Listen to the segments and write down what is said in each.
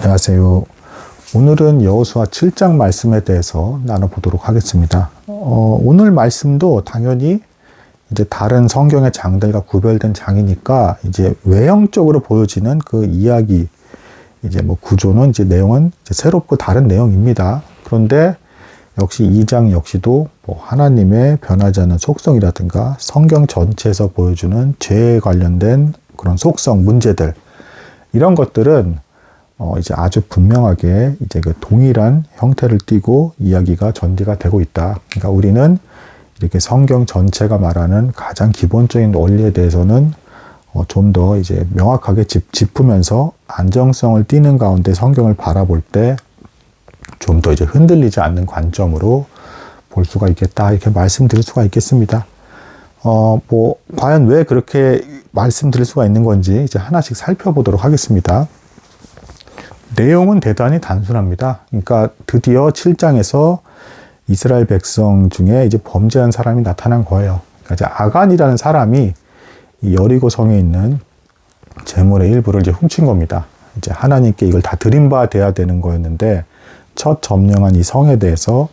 안녕하세요. 오늘은 여호수아 7장 말씀에 대해서 나눠보도록 하겠습니다. 오늘 말씀도 당연히 이제 다른 성경의 장들과 구별된 장이니까 이제 외형적으로 보여지는 그 이야기, 이제 뭐 구조는 이제 내용은 이제 새롭고 다른 내용입니다. 그런데 역시 2장 역시도 뭐 하나님의 변하지 않는 속성이라든가 성경 전체에서 보여주는 죄에 관련된 그런 속성, 문제들, 이런 것들은 이제 아주 분명하게 이제 그 동일한 형태를 띠고 이야기가 전개가 되고 있다. 그러니까 우리는 이렇게 성경 전체가 말하는 가장 기본적인 원리에 대해서는 좀 더 이제 명확하게 짚으면서 안정성을 띠는 가운데 성경을 바라볼 때 좀 더 이제 흔들리지 않는 관점으로 볼 수가 있겠다. 이렇게 말씀드릴 수가 있겠습니다. 뭐 과연 왜 그렇게 말씀드릴 수가 있는 건지 이제 하나씩 살펴보도록 하겠습니다. 내용은 대단히 단순합니다. 그러니까 드디어 7장에서 이스라엘 백성 중에 이제 범죄한 사람이 나타난 거예요. 그러니까 이제 아간이라는 사람이 이 여리고 성에 있는 재물의 일부를 이제 훔친 겁니다. 이제 하나님께 이걸 다 드림바 돼야 되는 거였는데 첫 점령한 이 성에 대해서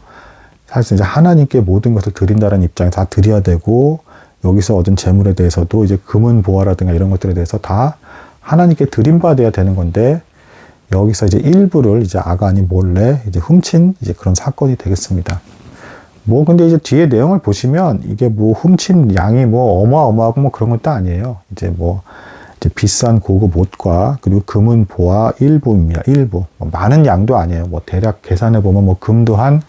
사실 이제 하나님께 모든 것을 드린다는 입장에 다 드려야 되고, 여기서 얻은 재물에 대해서도 이제 금은 보화라든가 이런 것들에 대해서 다 하나님께 드림바 돼야 되는 건데, 여기서 이제 일부를 이제 아간이 몰래 이제 훔친 이제 그런 사건이 되겠습니다. 뭐 근데 이제 뒤에 내용을 보시면 이게 뭐 훔친 양이 뭐 어마어마하고 뭐 그런 것도 아니에요. 이제 뭐 이제 비싼 고급 옷과 그리고 금은 보화 일부입니다. 일부. 뭐 많은 양도 아니에요. 뭐 대략 계산해 보면 뭐 금도 한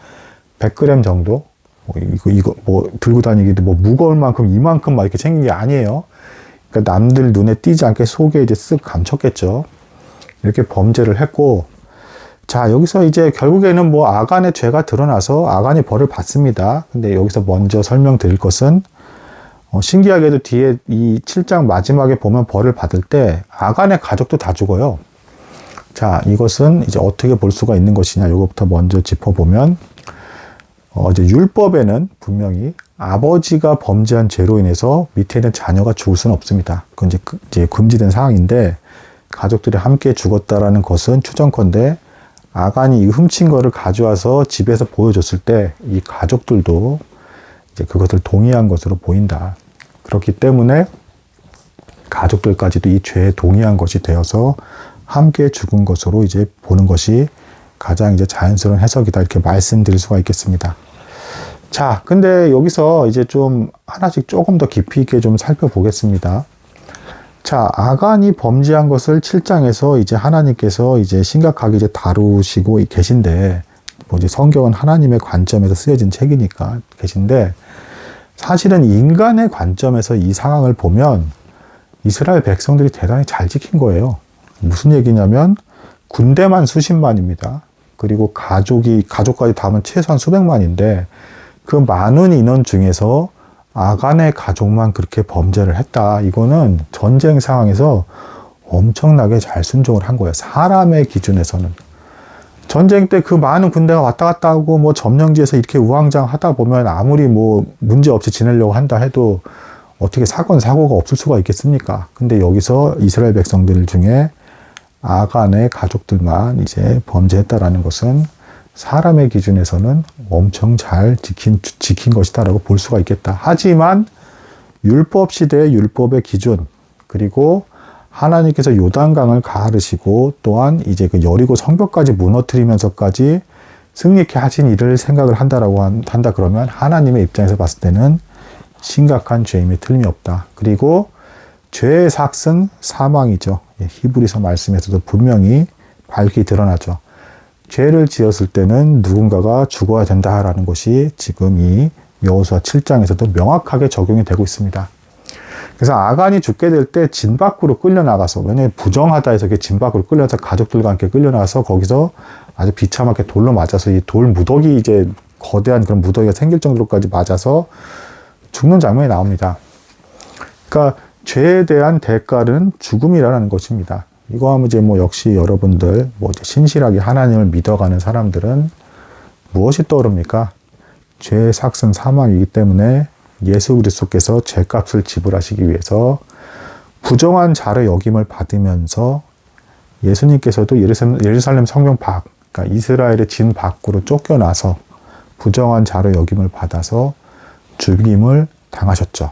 100g 정도. 뭐 이거 뭐 들고 다니기도 뭐 무거울 만큼 이만큼 막 이렇게 챙긴 게 아니에요. 그러니까 남들 눈에 띄지 않게 속에 이제 쓱 감췄겠죠. 이렇게 범죄를 했고, 자, 여기서 이제 결국에는 뭐 아간의 죄가 드러나서 아간이 벌을 받습니다. 근데 여기서 먼저 설명드릴 것은, 신기하게도 뒤에 이 7장 마지막에 보면 벌을 받을 때 아간의 가족도 다 죽어요. 자, 이것은 이제 어떻게 볼 수가 있는 것이냐, 이것부터 먼저 짚어보면, 이제 율법에는 분명히 아버지가 범죄한 죄로 인해서 밑에 있는 자녀가 죽을 수는 없습니다. 그건 이제 금지된 사항인데, 가족들이 함께 죽었다라는 것은 추정컨대 아간이 이 훔친 거를 가져와서 집에서 보여줬을 때 이 가족들도 이제 그것을 동의한 것으로 보인다. 그렇기 때문에 가족들까지도 이 죄에 동의한 것이 되어서 함께 죽은 것으로 이제 보는 것이 가장 이제 자연스러운 해석이다. 이렇게 말씀드릴 수가 있겠습니다. 자, 근데 여기서 이제 좀 하나씩 조금 더 깊이 있게 좀 살펴보겠습니다. 자, 아간이 범죄한 것을 7장에서 이제 하나님께서 이제 심각하게 이제 다루시고 계신데, 뭐 이제 성경은 하나님의 관점에서 쓰여진 책이니까 계신데, 사실은 인간의 관점에서 이 상황을 보면 이스라엘 백성들이 대단히 잘 지킨 거예요. 무슨 얘기냐면 군대만 수십만입니다. 그리고 가족까지 다 하면 최소한 수백만인데 그 많은 인원 중에서 아간의 가족만 그렇게 범죄를 했다. 이거는 전쟁 상황에서 엄청나게 잘 순종을 한 거예요. 사람의 기준에서는. 전쟁 때 그 많은 군대가 왔다 갔다 하고 뭐 점령지에서 이렇게 우왕좌왕 하다 보면 아무리 뭐 문제 없이 지내려고 한다 해도 어떻게 사고가 없을 수가 있겠습니까? 근데 여기서 이스라엘 백성들 중에 아간의 가족들만 이제 범죄했다라는 것은 사람의 기준에서는 엄청 잘 지킨 것이다라고 볼 수가 있겠다. 하지만 율법 시대의 율법의 기준, 그리고 하나님께서 요단강을 가르시고 또한 이제 그 여리고 성벽까지 무너뜨리면서까지 승리케 하신 일을 생각을 한다 그러면 하나님의 입장에서 봤을 때는 심각한 죄임에 틀림이 없다. 그리고 죄의 삭은 사망이죠. 히브리서 말씀에서도 분명히 밝게 드러나죠. 죄를 지었을 때는 누군가가 죽어야 된다라는 것이 지금 이 여호수아 7장에서도 명확하게 적용이 되고 있습니다. 그래서 아간이 죽게 될 때 진 밖으로 끌려나가서, 왜냐하면 부정하다 해서 진 밖으로 끌려서 가족들과 함께 끌려나가서 거기서 아주 비참하게 돌로 맞아서 이 돌 무더기, 이제 거대한 그런 무더기가 생길 정도로까지 맞아서 죽는 장면이 나옵니다. 그러니까 죄에 대한 대가는 죽음이라는 것입니다. 이거 하면 이제 뭐 역시 여러분들 뭐 이제 신실하게 하나님을 믿어가는 사람들은 무엇이 떠오릅니까? 죄의 삭은 사망이기 때문에 예수 그리스도께서 죄값을 지불하시기 위해서 부정한 자를 여김을 받으면서 예수님께서도 예루살렘 성경 밖, 그러니까 이스라엘의 진 밖으로 쫓겨나서 부정한 자로 여김을 받아서 죽임을 당하셨죠.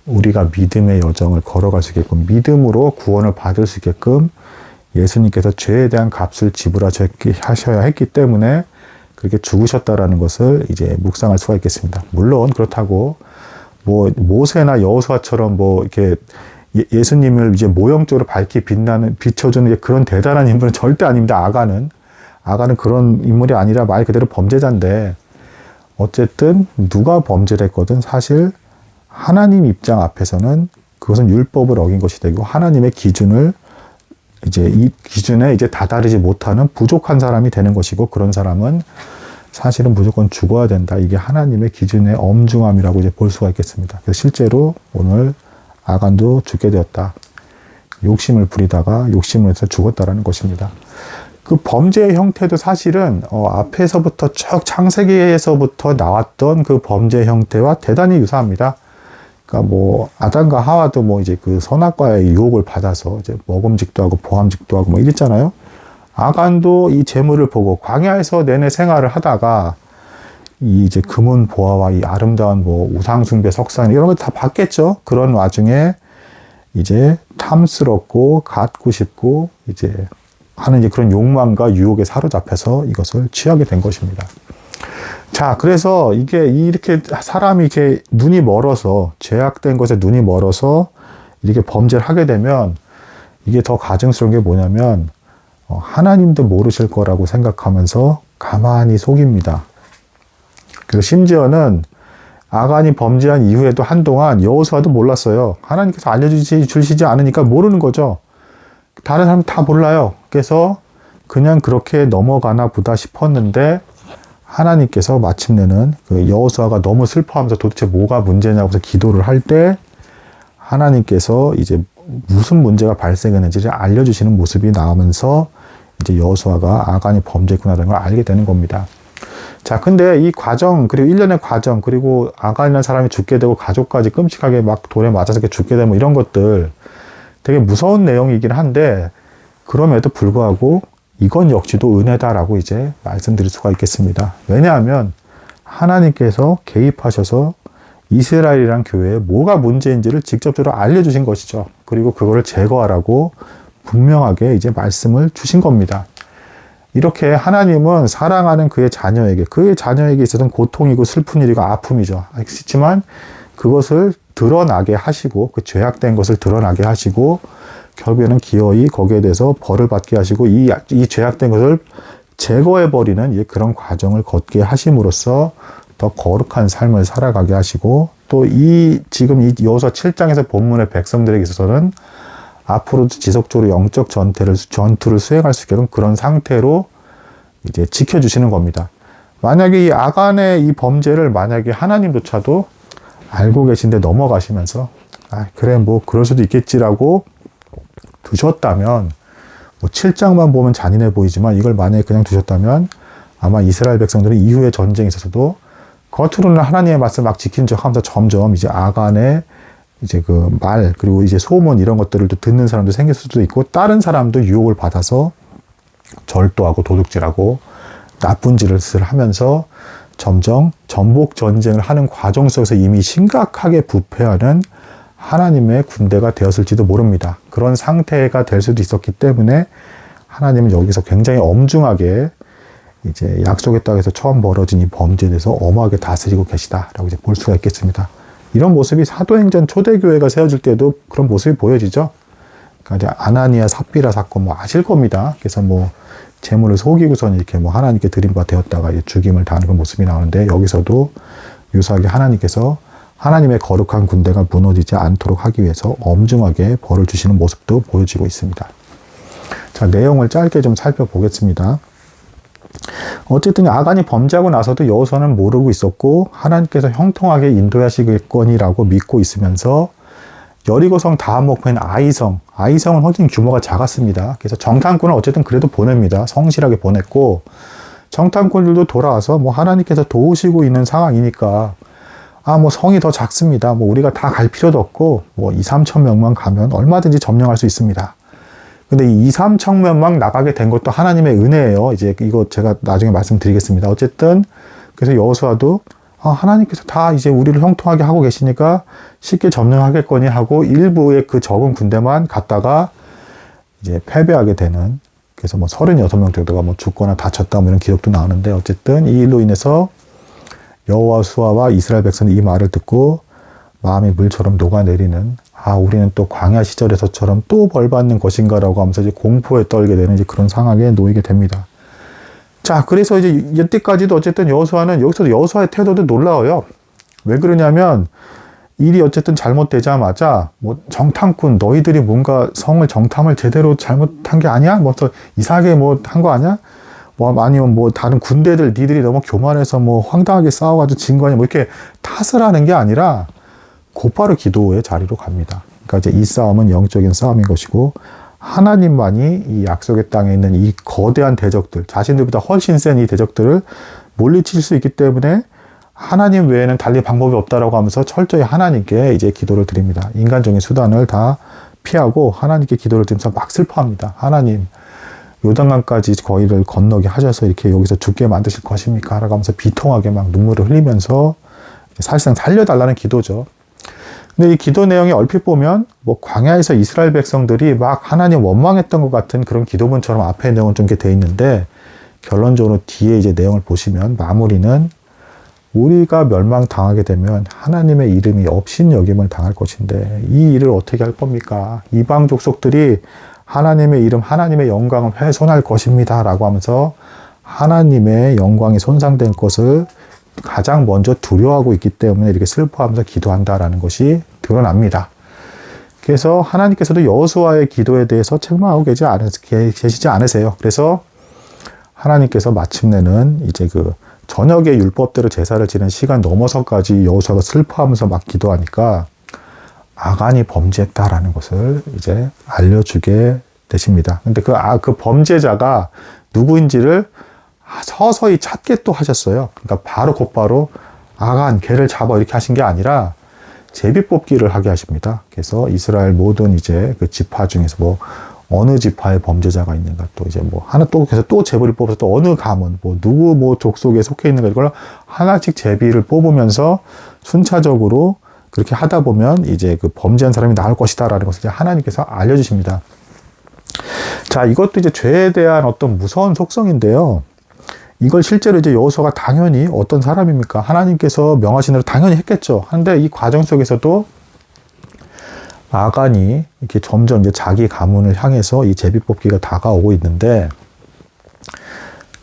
우리가 믿음의 여정을 걸어갈 수 있게끔, 믿음으로 구원을 받을 수 있게끔 예수님께서 죄에 대한 값을 지불하셔야 했기 때문에 그렇게 죽으셨다라는 것을 이제 묵상할 수가 있겠습니다. 물론 그렇다고 뭐 모세나 여호수아처럼 뭐 이렇게 예수님을 이제 모형적으로 밝히 비춰주는 그런 대단한 인물은 절대 아닙니다. 아간은 그런 인물이 아니라 말 그대로 범죄자인데, 어쨌든 누가 범죄를 했거든 사실 하나님 입장 앞에서는 그것은 율법을 어긴 것이 되고 하나님의 기준을 이제 이 기준에 이제 다다르지 못하는 부족한 사람이 되는 것이고, 그런 사람은 사실은 무조건 죽어야 된다. 이게 하나님의 기준의 엄중함이라고 이제 볼 수가 있겠습니다. 그래서 실제로 오늘 아간도 죽게 되었다. 욕심을 부리다가 욕심을 해서 죽었다라는 것입니다. 그 범죄의 형태도 사실은 앞에서부터 쭉 창세기에서부터 나왔던 그 범죄 형태와 대단히 유사합니다. 그러니까 뭐 아담과 하와도 뭐 이제 그 선악과의 유혹을 받아서 이제 먹음직도 하고 보암직도 하고 뭐 이랬잖아요. 아간도 이 재물을 보고 광야에서 내내 생활을 하다가 이 이제 금은 보화와 이 아름다운 뭐 우상숭배 석상 이런 걸 다 봤겠죠. 그런 와중에 이제 탐스럽고 갖고 싶고 이제 하는 이제 그런 욕망과 유혹에 사로잡혀서 이것을 취하게 된 것입니다. 자, 그래서 이게 이렇게 사람이 이렇게 눈이 멀어서 죄악된 것에 눈이 멀어서 이렇게 범죄를 하게 되면 이게 더 가증스러운 게 뭐냐면 하나님도 모르실 거라고 생각하면서 가만히 속입니다. 그리고 심지어는 아간이 범죄한 이후에도 한동안 여호수아도 몰랐어요. 하나님께서 알려주시지 않으니까 모르는 거죠. 다른 사람 다 몰라요. 그래서 그냥 그렇게 넘어가나 보다 싶었는데 하나님께서 마침내는 그 여호수아가 너무 슬퍼하면서 도대체 뭐가 문제냐고 해서 기도를 할 때 하나님께서 이제 무슨 문제가 발생했는지를 알려주시는 모습이 나오면서 이제 여호수아가 아간이 범죄했구나라는 걸 알게 되는 겁니다. 자, 근데 이 과정, 그리고 1년의 과정, 그리고 아간이라는 사람이 죽게 되고 가족까지 끔찍하게 막 돌에 맞아서 이렇게 죽게 되면 이런 것들 되게 무서운 내용이긴 한데, 그럼에도 불구하고 이건 역시도 은혜다라고 이제 말씀드릴 수가 있겠습니다. 왜냐하면 하나님께서 개입하셔서 이스라엘이란 교회에 뭐가 문제인지를 직접적으로 알려주신 것이죠. 그리고 그거를 제거하라고 분명하게 이제 말씀을 주신 겁니다. 이렇게 하나님은 사랑하는 그의 자녀에게 있어서는 고통이고 슬픈 일이고 아픔이죠. 그렇지만 그것을 드러나게 하시고, 그 죄악된 것을 드러나게 하시고, 결국에는 기어이 거기에 대해서 벌을 받게 하시고, 이 죄악된 것을 제거해버리는 그런 과정을 걷게 하심으로써 더 거룩한 삶을 살아가게 하시고, 또 지금 이 여호수아 7장에서 본문의 백성들에게 있어서는 앞으로도 지속적으로 영적 전투를 수행할 수 있게끔 그런 상태로 이제 지켜주시는 겁니다. 만약에 이 아간의 이 범죄를 만약에 하나님조차도 알고 계신데 넘어가시면서 그래 뭐 그럴 수도 있겠지라고 두셨다면, 뭐 7장만 보면 잔인해 보이지만 이걸 만약에 그냥 두셨다면 아마 이스라엘 백성들은 이후의 전쟁에 있어서도 겉으로는 하나님의 말씀을 막 지킨 척 하면서 점점 이제 아간의 이제 그 말, 그리고 이제 소문 이런 것들을 또 듣는 사람도 생길 수도 있고, 다른 사람도 유혹을 받아서 절도하고 도둑질하고 나쁜 짓을 하면서 점점 전복 전쟁을 하는 과정 속에서 이미 심각하게 부패하는 하나님의 군대가 되었을지도 모릅니다. 그런 상태가 될 수도 있었기 때문에 하나님은 여기서 굉장히 엄중하게 이제 약속의 땅에서 처음 벌어진 이 범죄에 대해서 엄하게 다스리고 계시다라고 이제 볼 수가 있겠습니다. 이런 모습이 사도행전 초대교회가 세워질 때도 그런 모습이 보여지죠. 그러니까 이제 아나니아 삽비라 사건 뭐 아실 겁니다. 그래서 뭐 재물을 속이고선 이렇게 뭐 하나님께 드린 바 되었다가 이제 죽임을 당하는 그런 모습이 나오는데, 여기서도 유사하게 하나님께서 하나님의 거룩한 군대가 무너지지 않도록 하기 위해서 엄중하게 벌을 주시는 모습도 보여지고 있습니다. 자, 내용을 짧게 좀 살펴보겠습니다. 어쨌든 아간이 범죄하고 나서도 여호수아는 모르고 있었고 하나님께서 형통하게 인도하시겠거니라고 믿고 있으면서 여리고성 다음 목표인 아이성은 훨씬 규모가 작았습니다. 그래서 정탐꾼을 어쨌든 그래도 보냅니다. 성실하게 보냈고, 정탐꾼들도 돌아와서 뭐 하나님께서 도우시고 있는 상황이니까 뭐 성이 더 작습니다. 뭐 우리가 다 갈 필요도 없고 뭐 2, 3천 명만 가면 얼마든지 점령할 수 있습니다. 근데 이 2, 3청년만 나가게 된 것도 하나님의 은혜예요. 이제 이거 제가 나중에 말씀드리겠습니다. 어쨌든 그래서 여호수아도 하나님께서 다 이제 우리를 형통하게 하고 계시니까 쉽게 점령하겠거니 하고 일부의 그 적은 군대만 갔다가 이제 패배하게 되는, 그래서 뭐 36명 정도가 뭐 죽거나 다쳤다 뭐 이런 기록도 나오는데, 어쨌든 이 일로 인해서 여호수아와 이스라엘 백성이 이 말을 듣고 마음이 물처럼 녹아내리는, 우리는 또 광야 시절에서처럼 또 벌받는 것인가라고 하면서 이제 공포에 떨게 되는 이제 그런 상황에 놓이게 됩니다. 자, 그래서 이제 이때까지도 어쨌든 여호수아는, 여기서도 여호수아의 태도도 놀라워요. 왜 그러냐면 일이 어쨌든 잘못되자마자 뭐 정탐꾼, 너희들이 뭔가 성을 정탐을 제대로 잘못한 게 아니야? 뭐 또 이상하게 뭐 한 거 아니야? 뭐 아니면 뭐 다른 군대들 니들이 너무 교만해서 뭐 황당하게 싸워가지고 진 거 아니야? 뭐 이렇게 탓을 하는 게 아니라 곧바로 기도의 자리로 갑니다. 그러니까 이제 이 싸움은 영적인 싸움인 것이고, 하나님만이 이 약속의 땅에 있는 이 거대한 대적들, 자신들보다 훨씬 센 이 대적들을 물리칠 수 있기 때문에 하나님 외에는 달리 방법이 없다라고 하면서 철저히 하나님께 이제 기도를 드립니다. 인간적인 수단을 다 피하고 하나님께 기도를 드리면서 막 슬퍼합니다. 하나님, 요단강까지 거의를 건너게 하셔서 이렇게 여기서 죽게 만드실 것입니까? 라고 하면서 비통하게 막 눈물을 흘리면서 사실상 살려달라는 기도죠. 근데 이 기도 내용이 얼핏 보면 뭐 광야에서 이스라엘 백성들이 막 하나님 원망했던 것 같은 그런 기도문처럼 앞에 내용은 좀 이렇게 돼 있는데, 결론적으로 뒤에 이제 내용을 보시면 마무리는 우리가 멸망당하게 되면 하나님의 이름이 업신여김을 당할 것인데 이 일을 어떻게 할 겁니까? 이방 족속들이 하나님의 이름, 하나님의 영광을 훼손할 것입니다 라고 하면서 하나님의 영광이 손상된 것을 가장 먼저 두려워하고 있기 때문에 이렇게 슬퍼하면서 기도한다라는 것이 드러납니다. 그래서 하나님께서도 여호수아의 기도에 대해서 책망하고 계시지 않으세요. 그래서 하나님께서 마침내는 이제 그 저녁에 율법대로 제사를 지는 시간 넘어서까지 여호수아가 슬퍼하면서 막 기도하니까 아간이 범죄했다라는 것을 이제 알려주게 되십니다. 근데 그 범죄자가 누구인지를 서서히 찾게 또 하셨어요. 그러니까 곧바로 아간, 걔를 잡아 이렇게 하신 게 아니라 제비 뽑기를 하게 하십니다. 그래서 이스라엘 모든 이제 그 지파 중에서 뭐 어느 지파에 범죄자가 있는가, 또 이제 뭐 하나 또 그래서 또 제비를 뽑아서 또 어느 가문, 뭐 누구 뭐 족속에 속해 있는가, 이걸 하나씩 제비를 뽑으면서 순차적으로 그렇게 하다 보면 이제 그 범죄한 사람이 나올 것이다라는 것을 이제 하나님께서 알려주십니다. 자, 이것도 이제 죄에 대한 어떤 무서운 속성인데요. 이걸 실제로 이제 여호수아가 당연히 어떤 사람입니까? 하나님께서 명하신 대로 당연히 했겠죠. 한데 이 과정 속에서도 아간이 이렇게 점점 이제 자기 가문을 향해서 이 제비 뽑기가 다가오고 있는데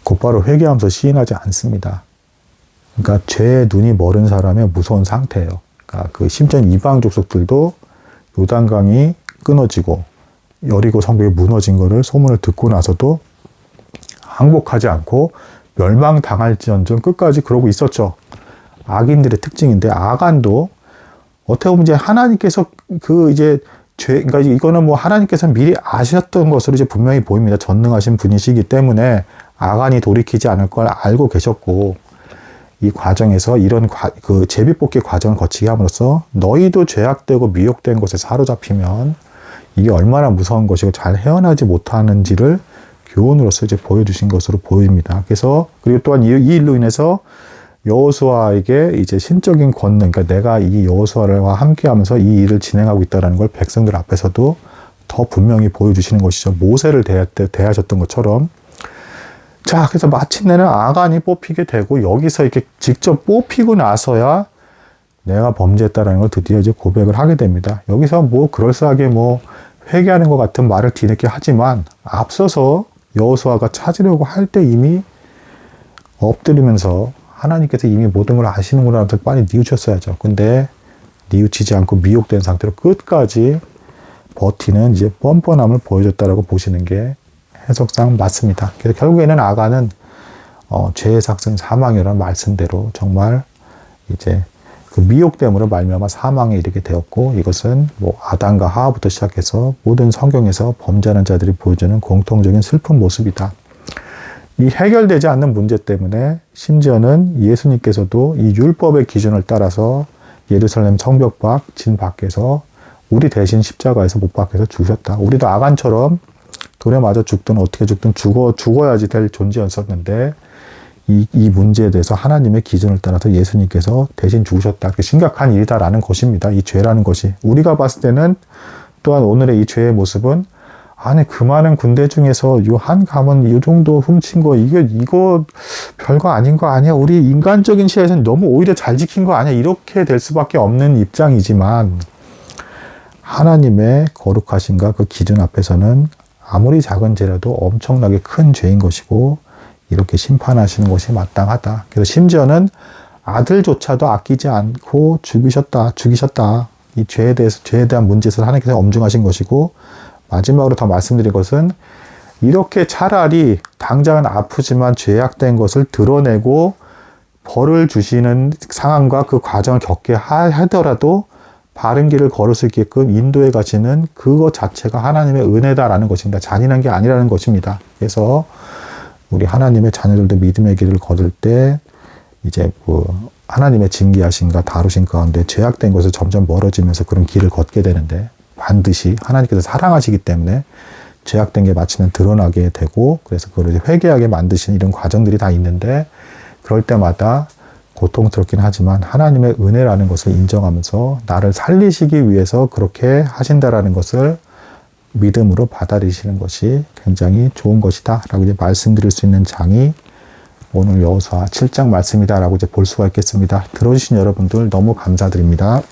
곧바로 회개하면서 시인하지 않습니다. 그러니까 죄에 눈이 멀은 사람의 무서운 상태예요. 그러니까 그 심지어 이방 족속들도 요단강이 끊어지고 여리고 성벽이 무너진 거를 소문을 듣고 나서도 항복하지 않고 멸망당할지언정 끝까지 그러고 있었죠. 악인들의 특징인데, 아간도 어떻게 보면 이제 하나님께서 그러니까 이거는 뭐 하나님께서 미리 아셨던 것으로 이제 분명히 보입니다. 전능하신 분이시기 때문에 아간이 돌이키지 않을 걸 알고 계셨고, 이 과정에서 이런 그 제비뽑기 과정을 거치게 함으로써 너희도 죄악되고 미혹된 곳에 사로잡히면 이게 얼마나 무서운 것이고 잘 헤어나지 못하는지를 교훈으로서 이제 보여주신 것으로 보입니다. 그래서 그리고 또한 이 일로 인해서 여호수아에게 이제 신적인 권능, 그러니까 내가 이 여호수아와 함께하면서 이 일을 진행하고 있다는 걸 백성들 앞에서도 더 분명히 보여주시는 것이죠. 모세를 대하셨던 것처럼. 자, 그래서 마침내는 아간이 뽑히게 되고, 여기서 이렇게 직접 뽑히고 나서야 내가 범죄했다라는 걸 드디어 이제 고백을 하게 됩니다. 여기서 뭐 그럴싸하게 뭐 회개하는 것 같은 말을 뒤늦게 하지만 앞서서 여호수아가 찾으려고 할 때 이미 엎드리면서 하나님께서 이미 모든 걸 아시는구나 하면서 빨리 뉘우쳤어야죠. 근데 뉘우치지 않고 미혹된 상태로 끝까지 버티는 이제 뻔뻔함을 보여줬다라고 보시는 게 해석상 맞습니다. 그래서 결국에는 아간은 죄의 삭은 사망이라는 말씀대로 정말 이제 그 미혹됨으로 말미암아 사망에 이르게 되었고, 이것은 뭐 아담과 하와부터 시작해서 모든 성경에서 범죄하는 자들이 보여주는 공통적인 슬픈 모습이다. 이 해결되지 않는 문제 때문에 심지어는 예수님께서도 이 율법의 기준을 따라서 예루살렘 성벽 밖, 진 밖에서 우리 대신 십자가에서 못 박혀서 죽으셨다. 우리도 아간처럼 돌에 맞아 죽든 어떻게 죽든 죽어야지 될 존재였었는데 이 문제에 대해서 하나님의 기준을 따라서 예수님께서 대신 죽으셨다. 그게 심각한 일이다라는 것입니다. 이 죄라는 것이. 우리가 봤을 때는 또한 오늘의 이 죄의 모습은 아니 그 많은 군대 중에서 요 한 가문 이 정도 훔친 거 이거 별거 아닌 거 아니야? 우리 인간적인 시야에서는 너무 오히려 잘 지킨 거 아니야? 이렇게 될 수밖에 없는 입장이지만 하나님의 거룩하심과 그 기준 앞에서는 아무리 작은 죄라도 엄청나게 큰 죄인 것이고 이렇게 심판하시는 것이 마땅하다. 그래서 심지어는 아들조차도 아끼지 않고 죽이셨다. 이 죄에 대한 문제에서 하나님께서 엄중하신 것이고 마지막으로 더 말씀드린 것은 이렇게 차라리 당장은 아프지만 죄악된 것을 드러내고 벌을 주시는 상황과 그 과정을 겪게 하더라도 바른 길을 걸을 수 있게끔 인도해 가시는 그것 자체가 하나님의 은혜다라는 것입니다. 잔인한 게 아니라는 것입니다. 그래서 우리 하나님의 자녀들도 믿음의 길을 걸을 때 이제 하나님의 징계하심과 다루신 가운데 죄악된 것을 점점 멀어지면서 그런 길을 걷게 되는데 반드시 하나님께서 사랑하시기 때문에 죄악된 게 마침내 드러나게 되고 그래서 그걸 이제 회개하게 만드시는 이런 과정들이 다 있는데 그럴 때마다 고통스럽긴 하지만 하나님의 은혜라는 것을 인정하면서 나를 살리시기 위해서 그렇게 하신다라는 것을 믿음으로 받아들이시는 것이 굉장히 좋은 것이다 라고 이제 말씀드릴 수 있는 장이 오늘 여호수아 7장 말씀이다 라고 이제 볼 수가 있겠습니다. 들어주신 여러분들 너무 감사드립니다.